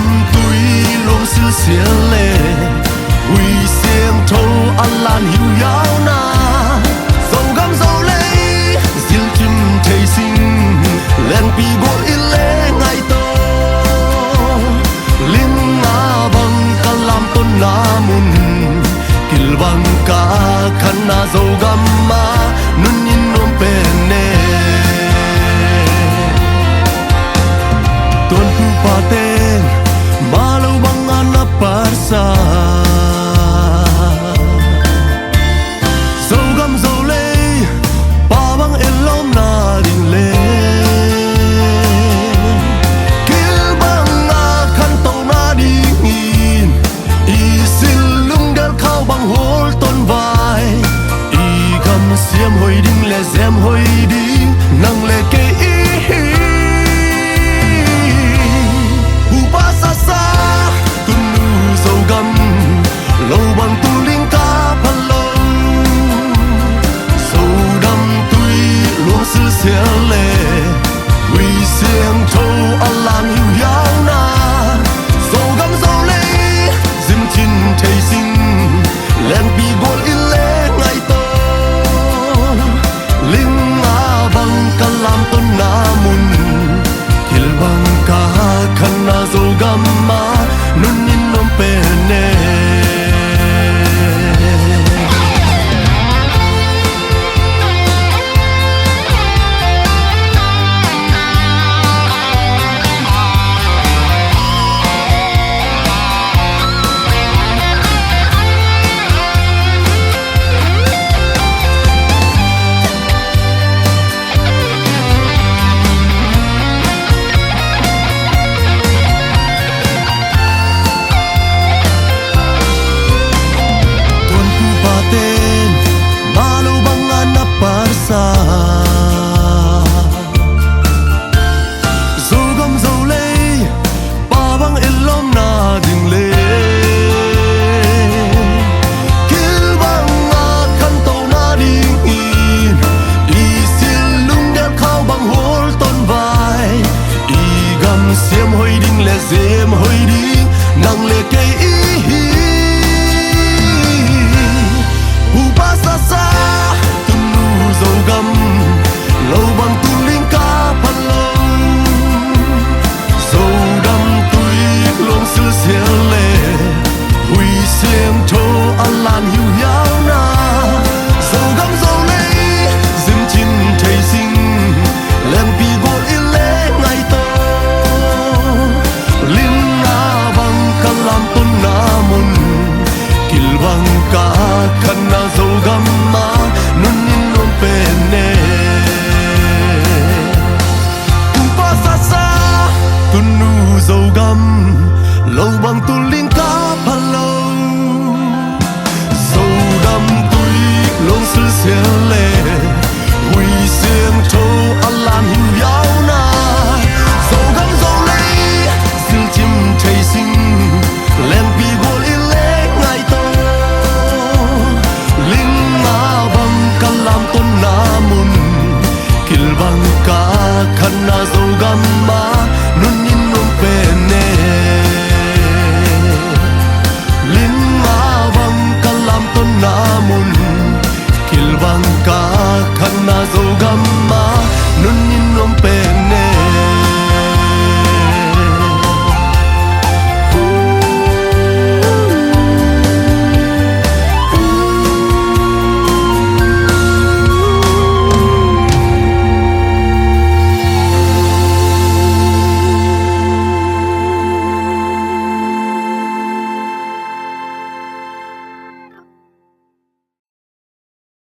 đầm túi luôn sư xia lệ huy xiêm thâu ăn lan hiu yao na dầu găm dầu lấy diêu chim thầy sinh len pi gỗ in lệ ngày tô linh na băng cả làm tôn na mun kil băng cả khăn na dầu găm ma nun in nom pene tuan pu paten malau bang ana parsa dầu găm dầu lê pa bang elom na ding lê kil bang na khan tàu na ding in i sil lung del khao bang hol ton vai i gam xiêm hoi ding le zem hoi ding nang le ke i lâu bằng tu linh ca phan long sâu đâm tuy luôn sư xia lệ huy xiêm thâu ăn lan hiu yao na dầu găm dầu lấy dìm chín thầy sinh len pi gol in lệ ngày tô linh na băng ca làm tôn na mun kil băng ca khăn na dầu găm ma nun in nom pene malu bang ana parsa dầu găm dầu lê pa bang elom na ding lê kil bang na khan tàu na ding in i sil lung del khao bang hol ton vai i gam xiêm hoi ding le zem hoi ding nang le ke i dầu găm lâu bằng tu linh ca phan long dầu đâm túi luôn sư xia lệ huy xiêm thâu ăn lan hiu yao na dầu găm dầu lấy dìm chín thầy sinh len pi gol in lệ ngày tô linh na băng ca làm tôn na mun kil băng ca khăn na dầu găm ma nun in nom pene upa sa sa tunu dầu găm lâu bằng tu linh ca phan long dầu đâm túi luôn sư xia lệ huy xiêm thâu ăn lan hiu yao